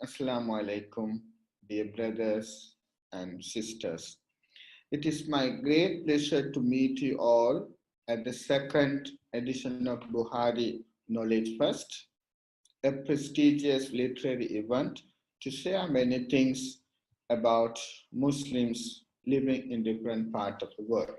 Assalamu alaikum, dear brothers and sisters. It is my great pleasure to meet you all at the second edition of Bukhari Knowledge Fest, a prestigious literary event to share many things about Muslims living in different parts of the world.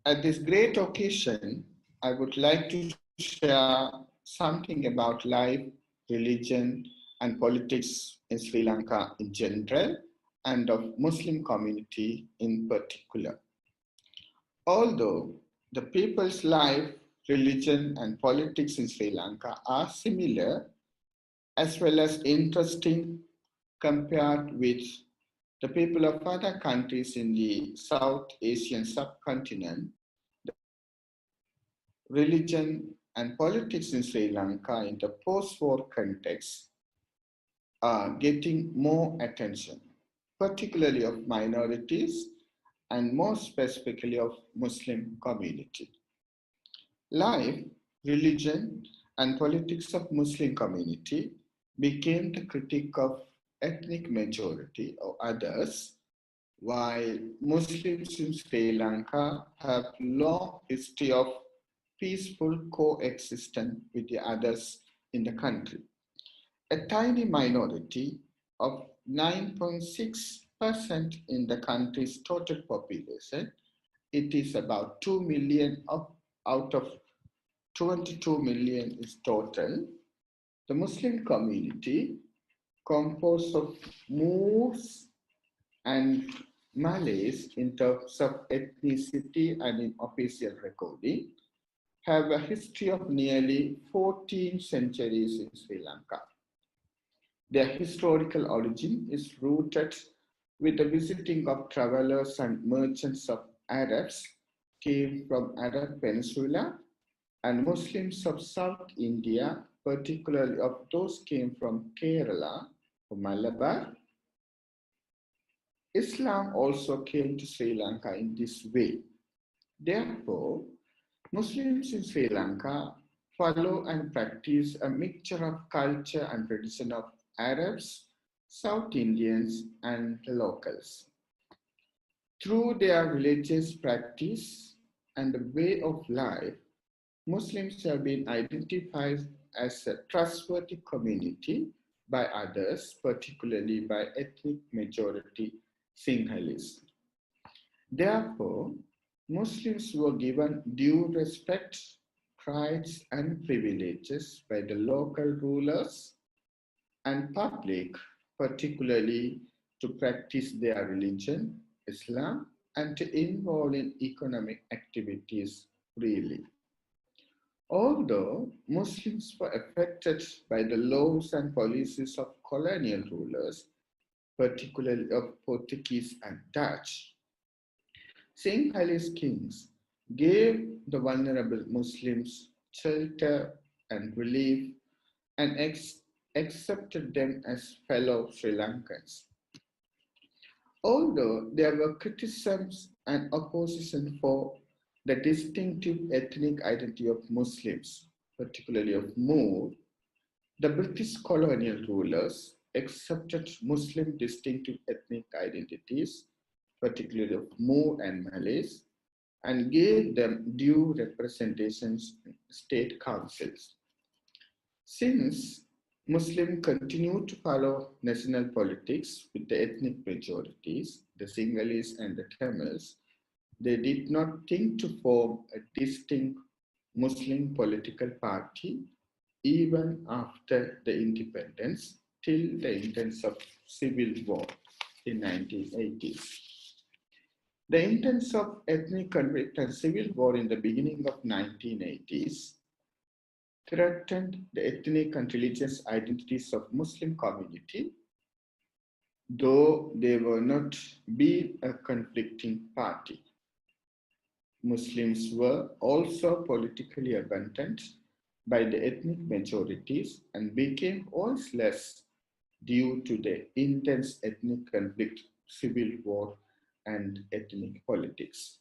At this great occasion, I would like to share something about life, religion, and politics in Sri Lanka in general, and of Muslim community in particular. Although the people's life, religion, and politics in Sri Lanka are similar, as well as interesting compared with the people of other countries in the South Asian subcontinent, religion and politics in Sri Lanka in the post-war context are getting more attention, particularly of minorities and more specifically of Muslim community. Life, religion, and politics of Muslim community became the critique of ethnic majority or others, while Muslims in Sri Lanka have long history of peaceful coexistence with the others in the country. A tiny minority of 9.6% in the country's total population, it is about 2 million out of 22 million is total. The Muslim community, composed of Moors and Malays in terms of ethnicity and in official recording, have a history of nearly 14 centuries in Sri Lanka. Their historical origin is rooted with the visiting of travelers and merchants of Arabs came from Arab Peninsula and Muslims of South India, particularly of those came from Kerala or Malabar. Islam also came to Sri Lanka in this way. Therefore, Muslims in Sri Lanka follow and practice a mixture of culture and tradition of Arabs, South Indians, and the locals. Through their religious practice and the way of life, Muslims have been identified as a trustworthy community by others, particularly by ethnic majority Sinhalese. Therefore, Muslims were given due respect, rights, and privileges by the local rulers and public, particularly to practice their religion, Islam, and to involve in economic activities freely. Although Muslims were affected by the laws and policies of colonial rulers, particularly of Portuguese and Dutch, Sinhalese kings gave the vulnerable Muslims shelter and relief and accepted them as fellow Sri Lankans. Although there were criticisms and opposition for the distinctive ethnic identity of Muslims, particularly of Moor, the British colonial rulers accepted Muslim distinctive ethnic identities, particularly of Moor and Malays, and gave them due representations in state councils. Since Muslims continued to follow national politics with the ethnic majorities, the Sinhalese and the Tamils, they did not think to form a distinct Muslim political party even after the independence till the intense of civil war in 1980s. The intense of ethnic conflict and civil war in the beginning of 1980s threatened the ethnic and religious identities of Muslim community, though they were not being a conflicting party. Muslims were also politically abandoned by the ethnic majorities and became always less due to the intense ethnic conflict, civil war, and ethnic politics.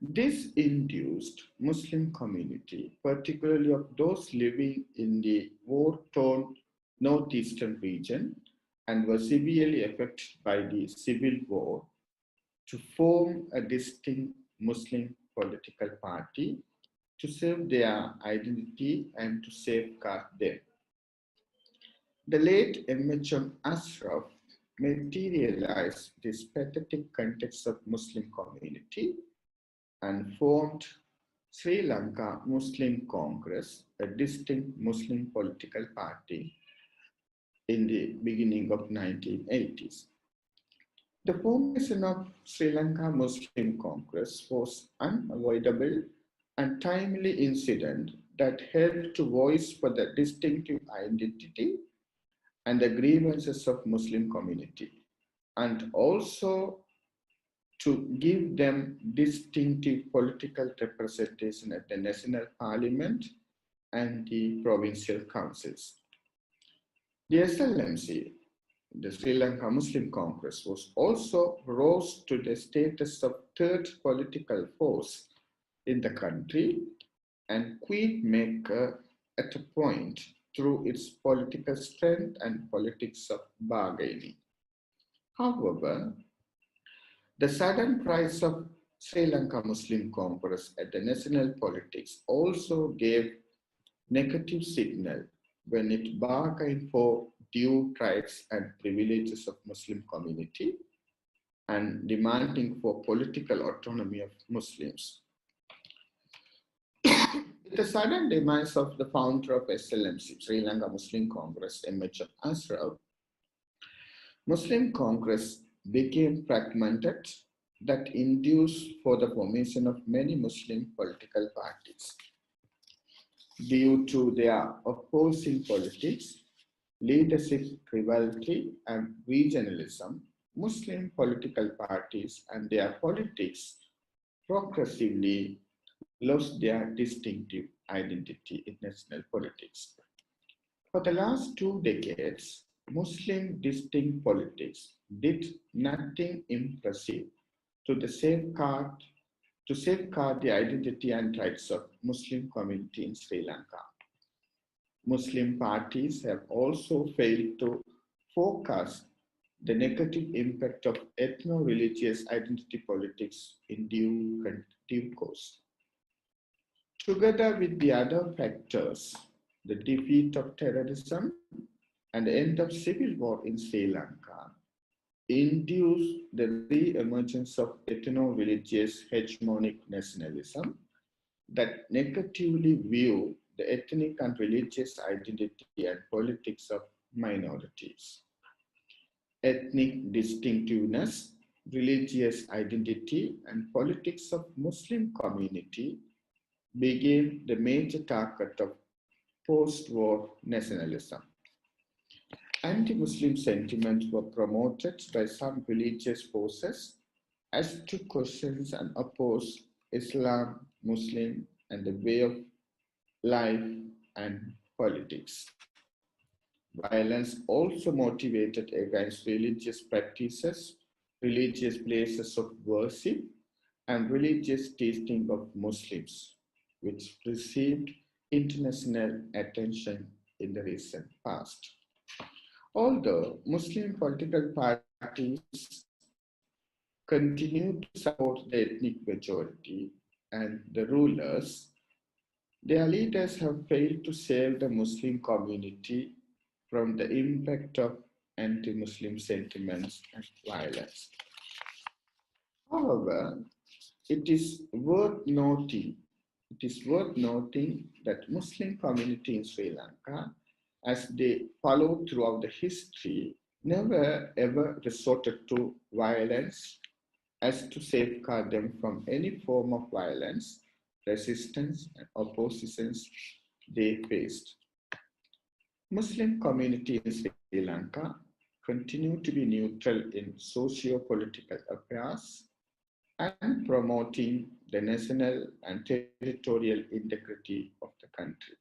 This induced Muslim community, particularly of those living in the war-torn northeastern region and were severely affected by the civil war to form a distinct Muslim political party to serve their identity and to safeguard them. The late MHM Ashraf materialized this pathetic context of Muslim community and formed Sri Lanka Muslim Congress, a distinct Muslim political party in the beginning of 1980s. The formation of Sri Lanka Muslim Congress was unavoidable and timely incident that helped to voice for the distinctive identity and the grievances of Muslim community, and also to give them distinctive political representation at the national parliament and the provincial councils. The SLMC, the Sri Lanka Muslim Congress, was also rose to the status of third political force in the country and queen maker at a point through its political strength and politics of bargaining. However, the sudden rise of Sri Lanka Muslim Congress at the national politics also gave negative signal when it bargained for due rights and privileges of Muslim community and demanding for political autonomy of Muslims. With the sudden demise of the founder of SLMC, Sri Lanka Muslim Congress, MHM Ashraf, Muslim Congress became fragmented that induced for the formation of many Muslim political parties. Due to their opposing politics, leadership rivalry and regionalism, Muslim political parties and their politics progressively lost their distinctive identity in national politics. For the last 2 decades, Muslim distinct politics did nothing impressive to safeguard the identity and rights of Muslim community in Sri Lanka. Muslim parties have also failed to focus the negative impact of ethno-religious identity politics in due course. Together with the other factors, the defeat of terrorism and the end of civil war in Sri Lanka induced the re-emergence of ethno-religious hegemonic nationalism that negatively view the ethnic and religious identity and politics of minorities. Ethnic distinctiveness, religious identity, and politics of Muslim community became the major target of post-war nationalism. Anti-Muslim sentiments were promoted by some religious forces as to question and oppose Islam, Muslim, and the way of life and politics. Violence also motivated against religious practices, religious places of worship, and religious teaching of Muslims, which received international attention in the recent past. Although Muslim political parties continue to support the ethnic majority and the rulers, their leaders have failed to save the Muslim community from the impact of anti-Muslim sentiments and violence. However, it is worth noting that Muslim community in Sri Lanka, as they followed throughout the history, never ever resorted to violence as to safeguard them from any form of violence, resistance, and oppositions they faced. Muslim community in Sri Lanka continue to be neutral in socio-political affairs and promoting the national and territorial integrity of the country.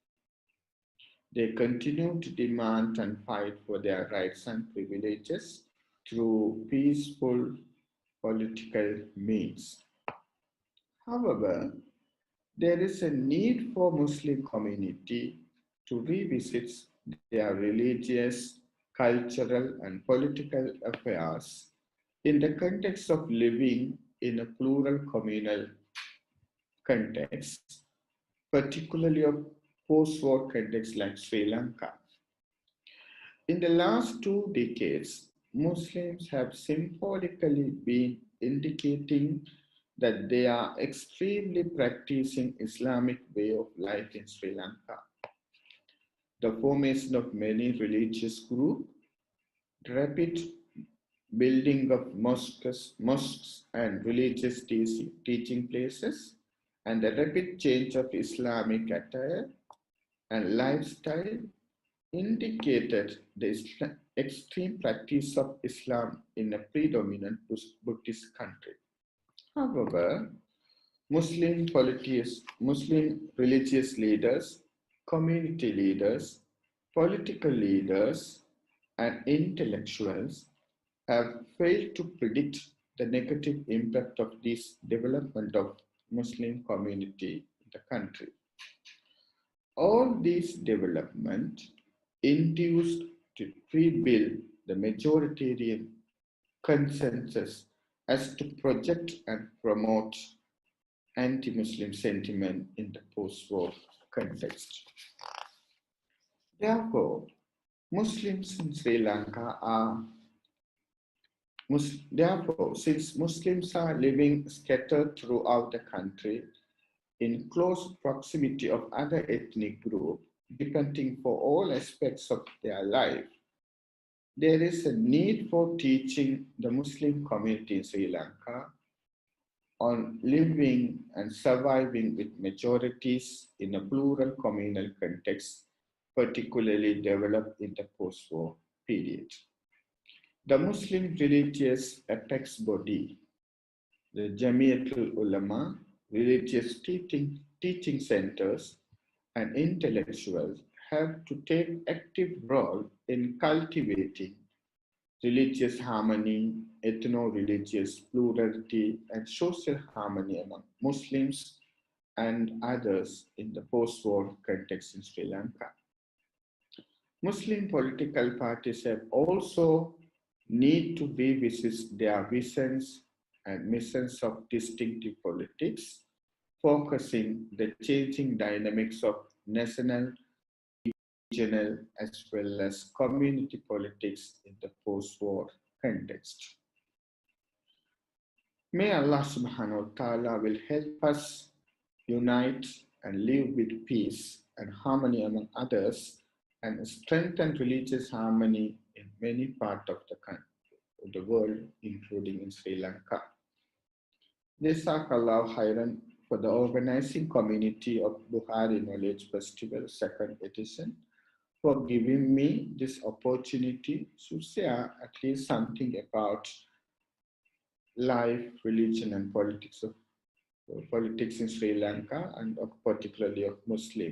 They continue to demand and fight for their rights and privileges through peaceful political means. However, there is a need for Muslim community to revisit their religious, cultural, and political affairs in the context of living in a plural communal context, particularly a post-war context like Sri Lanka. In the last 2 decades, Muslims have symbolically been indicating that they are extremely practicing Islamic way of life in Sri Lanka. The formation of many religious groups, the rapid building of mosques and religious teaching places, and the rapid change of Islamic attire and lifestyle indicated the extreme practice of Islam in a predominant Buddhist country. However, Muslim religious leaders, community leaders, political leaders, and intellectuals have failed to predict the negative impact of this development of Muslim community in the country. All this development induced to rebuild the majoritarian consensus as to project and promote anti-Muslim sentiment in the post-war context. Therefore, Muslims in Sri Lanka are Therefore, since Muslims are living scattered throughout the country in close proximity of other ethnic groups, depending for all aspects of their life, there is a need for teaching the Muslim community in Sri Lanka on living and surviving with majorities in a plural communal context, particularly developed in the post-war period. The Muslim religious apex body, the Jamiatul Ulama, religious teaching centers, and intellectuals have to take active role in cultivating religious harmony, ethno-religious plurality, and social harmony among Muslims and others in the post-war context in Sri Lanka. Muslim political parties have also need to revisit their visions and missions of distinctive politics, focusing the changing dynamics of national, regional, as well as community politics in the post-war context. May Allah subhanahu wa ta'ala will help us unite and live with peace and harmony among others and strengthen religious harmony in many parts of the world, including in Sri Lanka. Jazakallah khairan for the organizing community of BUKHARI Knowledge Festival 2nd edition for giving me this opportunity to share at least something about life, religion, and politics in Sri Lanka, and particularly of Muslims.